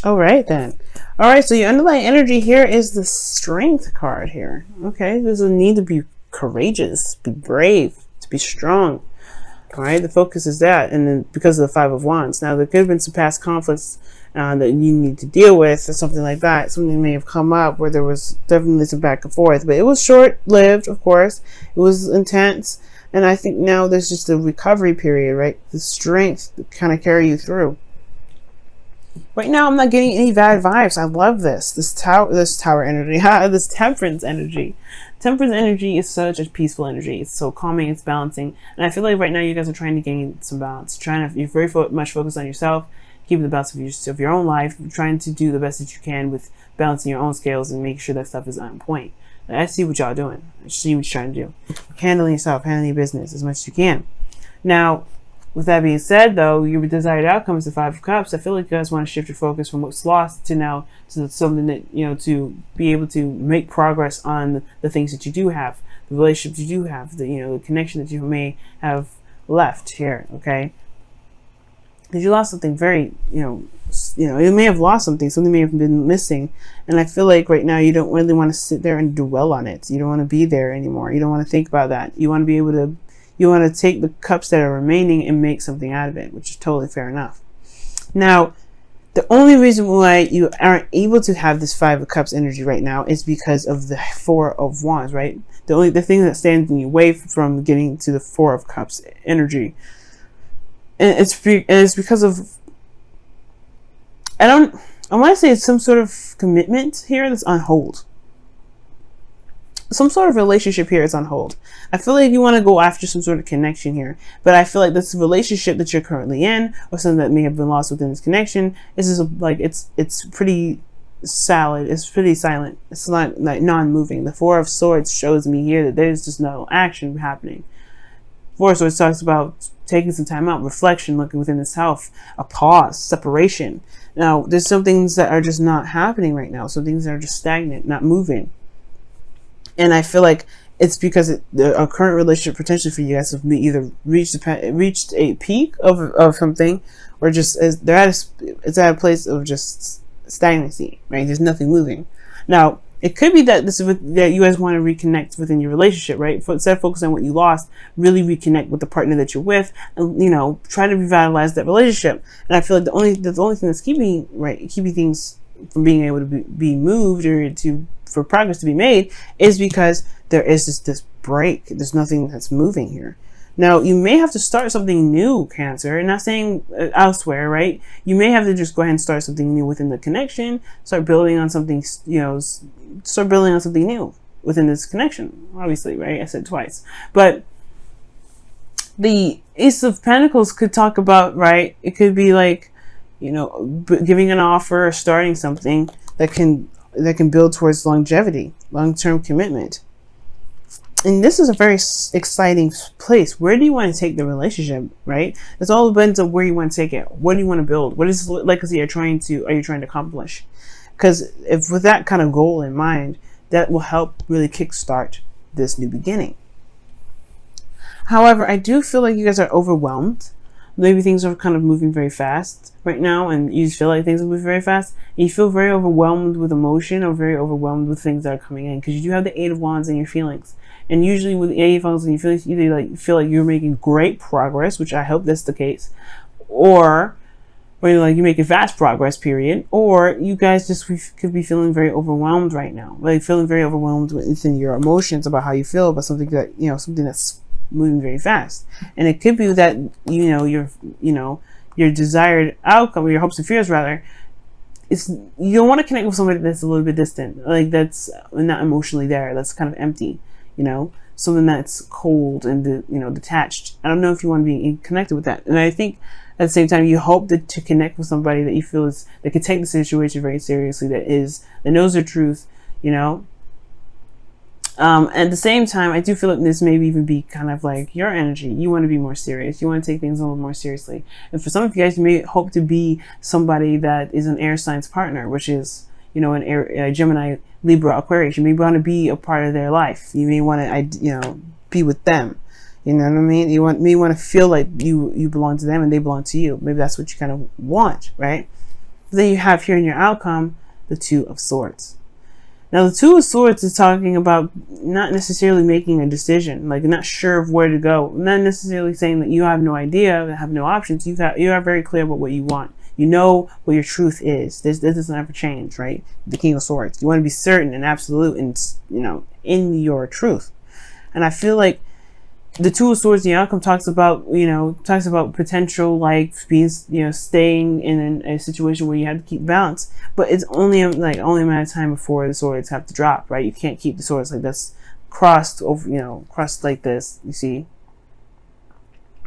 All right then. All right, so your underlying energy here is the Strength card here. Okay, there's a need to be courageous, be brave, to be strong. All right, the focus is that, and then because of the Five of Wands. Now, there could have been some past conflicts that you need to deal with, or something like that. Something may have come up where there was definitely some back and forth, but it was short-lived, of course. It was intense, and I think now there's just a recovery period, right? The strength to kind of carry you through. Right now, I'm not getting any bad vibes. I love this tower energy, this temperance energy. Temperance energy is such a peaceful energy. It's so calming, it's balancing, and I feel like right now you guys are trying to gain some balance. You're very much focused on yourself, keeping the balance of your own life, trying to do the best that you can with balancing your own scales and making sure that stuff is on point. I see what y'all doing. I see what you're trying to do. Handling yourself, handling your business as much as you can. Now, with that being said, though, your desired outcome is the Five of Cups. I feel like you guys want to shift your focus from what's lost to now to something that, to be able to make progress on the things that you do have, the relationships you do have, the connection that you may have left here, okay? Because you lost something very, you may have lost something may have been missing. And I feel like right now you don't really want to sit there and dwell on it. You don't want to be there anymore. You don't want to think about that. You want to be able to You want to take the cups that are remaining and make something out of it, which is totally fair enough. Now, the only reason why you aren't able to have this Five of Cups energy right now is because of the Four of Wands, right? The thing that stands in your way from getting to the Four of Cups energy, and it's because of I want to say it's some sort of commitment here that's on hold. Some sort of relationship here is on hold. I feel like you want to go after some sort of connection here, but I feel like this relationship that you're currently in, or something that may have been lost within this connection, is just like it's pretty solid. It's pretty silent. It's not like non-moving. The Four of Swords shows me here that there's just no action happening. Four of Swords talks about taking some time out, reflection, looking within the self, a pause, separation. Now, there's some things that are just not happening right now. Some things that are just stagnant, not moving. And I feel like it's because a current relationship potentially for you guys have either reached a peak of something, or just it's at a place of just stagnancy, right? There's nothing moving. Now, it could be that that you guys want to reconnect within your relationship, right? Instead of focusing on what you lost, really reconnect with the partner that you're with, and try to revitalize that relationship. And I feel like the only thing that's keeping things from being able to be moved or for progress to be made is because there is this break. There's nothing that's moving here. Now, you may have to start something new, Cancer. I'm not saying elsewhere, right? You may have to just go ahead and start something new within the connection. Start building on something, start building on something new within this connection. Obviously, right? I said twice. But the Ace of Pentacles could talk about, right? It could be like, giving an offer or starting something that can build towards longevity, long-term commitment. And this is a very exciting place. Where do you want to take the relationship, right? It's all depends on where you want to take it. What do you want to build? What is legacy are you trying to accomplish? Because if with that kind of goal in mind, that will help really kickstart this new beginning. However, I do feel like you guys are overwhelmed. Maybe things are kind of moving very fast right now, and you feel like things are moving very fast. And you feel very overwhelmed with emotion, or very overwhelmed with things that are coming in, because you do have the Eight of Wands in your feelings. And usually with the Eight of Wands in your feelings, you feel like you're making great progress, which I hope that's the case, or you're making fast progress, period. Or you guys just could be feeling very overwhelmed right now, like feeling very overwhelmed within your emotions about how you feel about something that something that's moving very fast. And it could be that your desired outcome, or your hopes and fears rather, is you don't want to connect with somebody that's a little bit distant, like that's not emotionally there, that's kind of empty, something that's cold and detached. I don't know if you want to be connected with that. And I think at the same time, you hope to connect with somebody that you feel that can take the situation very seriously, that knows the truth, at the same time, I do feel like this may even be kind of like your energy. You want to be more serious. You want to take things a little more seriously. And for some of you guys, you may hope to be somebody that is an air signs partner, which is, an Gemini, Libra, Aquarius. You may want to be a part of their life. You may want to, be with them. You know what I mean? You may want to feel like you belong to them and they belong to you. Maybe that's what you kind of want, right? Then you have here in your outcome the Two of Swords. Now, the Two of Swords is talking about not necessarily making a decision, like not sure of where to go. Not necessarily saying that you have no idea, have no options. You are very clear about what you want. You know what your truth is. This doesn't ever change, right? The King of Swords. You want to be certain and absolute, and in your truth. And I feel like the Two of Swords, the outcome talks about potential, like being, staying in a situation where you have to keep balance, but it's only a matter of time before the swords have to drop, right? You can't keep the swords like this crossed over, crossed like this. You see?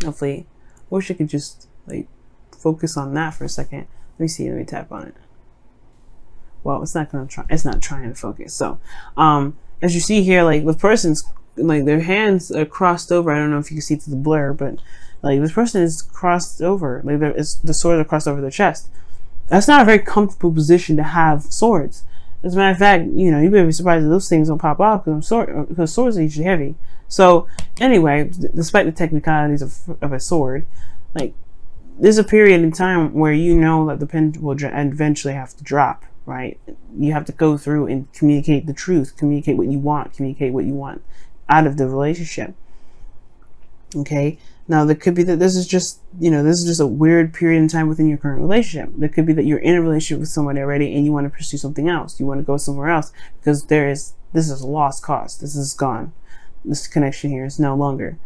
Hopefully, I wish I could just like focus on that for a second. Let me see. Let me tap on it. Well, it's not trying to focus. So, as you see here, like the person's, like their hands are crossed over. I don't know if you can see through the blur, but like this person is crossed over. Like the swords are crossed over their chest. That's not a very comfortable position to have swords. As a matter of fact, you better be surprised that those things don't pop off because swords are usually heavy. So anyway, despite the technicalities of a sword, like there's a period in time where that the pen will eventually have to drop. Right? You have to go through and communicate the truth, communicate what you want out of the relationship. Okay. Now there could be that this is just a weird period in time within your current relationship. There could be that you're in a relationship with somebody already and you want to pursue something else. You want to go somewhere else because this is a lost cause. This is gone. This connection here is no longer.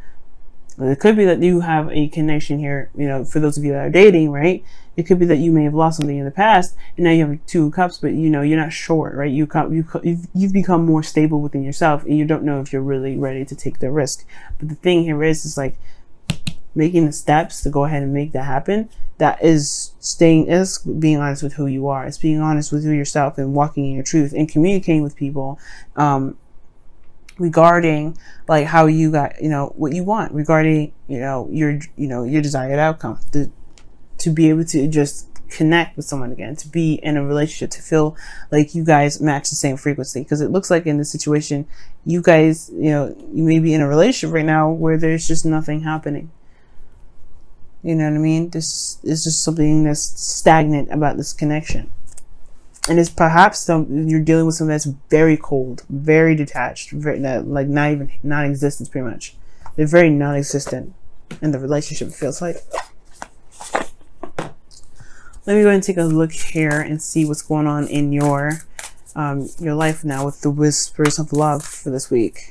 It could be that you have a connection here, for those of you that are dating, right? It could be that you may have lost something in the past and now you have Two of Cups, but you're not sure, right? You've become more stable within yourself and you don't know if you're really ready to take the risk. But the thing here is like making the steps to go ahead and make that happen. That is being honest with who you are. It's being honest with yourself and walking in your truth and communicating with people, regarding like how you got what you want, regarding your desired outcome, to be able to just connect with someone again, to be in a relationship, to feel like you guys match the same frequency. Because it looks like in this situation you guys you may be in a relationship right now where there's just nothing happening. You know what I mean? This is just something that's stagnant about this connection. And it's perhaps you're dealing with something that's very cold, very detached, like non-existent pretty much. They're very non-existent in the relationship, it feels like. Let me go ahead and take a look here and see what's going on in your life now with the whispers of love for this week.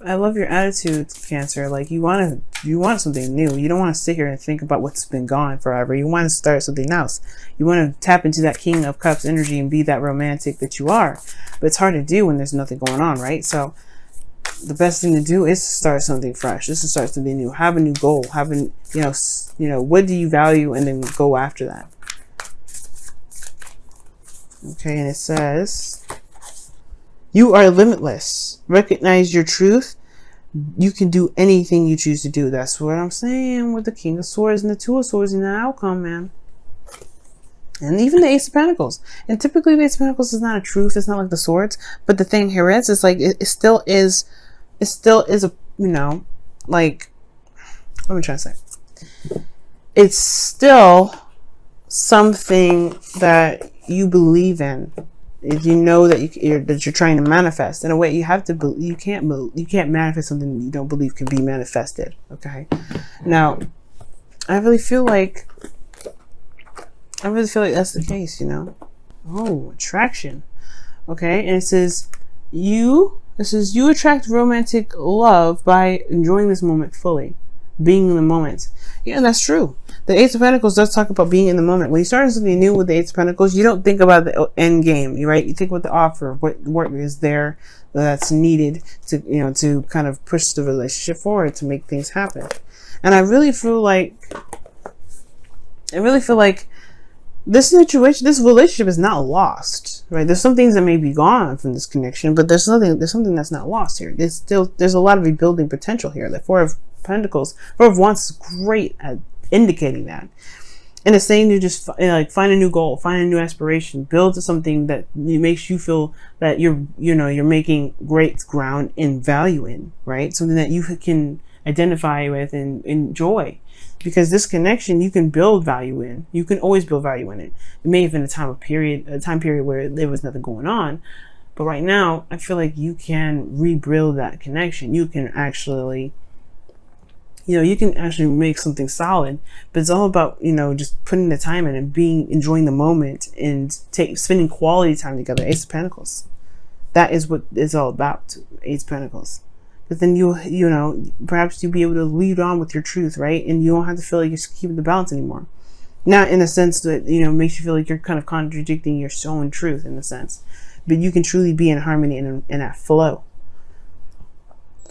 I love your attitude, Cancer. Like you want something new. You don't want to sit here and think about what's been gone forever. You want to start something else. You want to tap into that King of Cups energy and be that romantic that you are. But it's hard to do when there's nothing going on, right? So the best thing to do is to start something fresh. Just to start something new. Have a new goal. Have what do you value, and then go after that. Okay, and it says, you are limitless. Recognize your truth. You can do anything you choose to do. That's what I'm saying with the King of Swords and the Two of Swords in the outcome, man. And even the Ace of Pentacles. And typically the Ace of Pentacles is not a truth. It's not like the Swords. But the thing here is like it still is a, like, what am I trying to say? It's still something that you believe in. You know that you're trying to manifest. In a way, you have to you can't manifest something that you don't believe can be manifested. Okay. Now, I really feel like that's the case. Oh, attraction. Okay, and it says you attract romantic love by enjoying this moment fully, being in the moment. Yeah, that's true. The Ace of Pentacles does talk about being in the moment. When you start something new with the Ace of Pentacles, you don't think about the end game, right? You think about the offer, what work is there that's needed to kind of push the relationship forward, to make things happen. And I really feel like this situation, this relationship is not lost, right? There's some things that may be gone from this connection, but there's something that's not lost here. There's a lot of rebuilding potential here. The Four of Pentacles, Four of Wands is great at indicating that. And it's saying to just find a new goal, find a new aspiration, build to something that makes you feel that you're making great ground in value in, right? Something that you can identify with and enjoy. Because this connection, you can build value in. You can always build value in it. It may have been a time period where there was nothing going on, but right now, I feel like you can rebuild that connection. You can actually, you can actually make something solid. But it's all about, just putting the time in and enjoying the moment and spending quality time together. Ace of Pentacles. That is what it's all about. Ace of Pentacles. But then perhaps you'll be able to lead on with your truth, right? And you don't have to feel like you're keeping the balance anymore. Not in a sense that, makes you feel like you're kind of contradicting your own truth in a sense. But you can truly be in harmony and in that flow.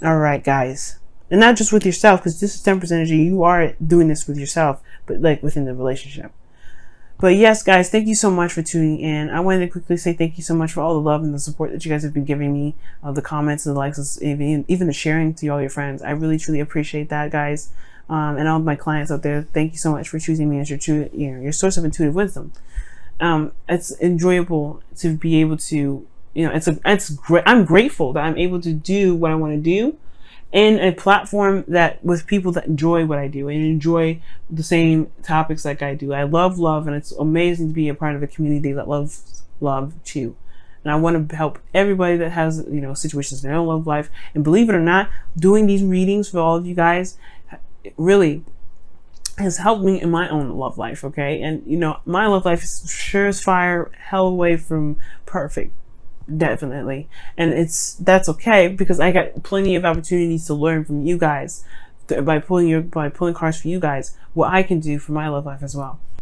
All right, guys. And not just with yourself, because this is 10% energy. You are doing this with yourself, but like within the relationship. But yes, guys, thank you so much for tuning in. I wanted to quickly say thank you so much for all the love and the support that you guys have been giving me, the comments and the likes, even the sharing to all your friends. I really, truly appreciate that, guys. And all of my clients out there, thank you so much for choosing me as your source of intuitive wisdom. It's enjoyable to be able to, it's great. I'm grateful that I'm able to do what I want to do in a platform that with people that enjoy what I do and enjoy the same topics like I do. I love love, and it's amazing to be a part of a community that loves love too. And I want to help everybody that has, situations in their own love life. And believe it or not, doing these readings for all of you guys, it really has helped me in my own love life. Okay. And my love life is sure as fire, hell away from perfect. Definitely. And that's okay, because I got plenty of opportunities to learn from you guys by pulling cards for you guys, what I can do for my love life as well.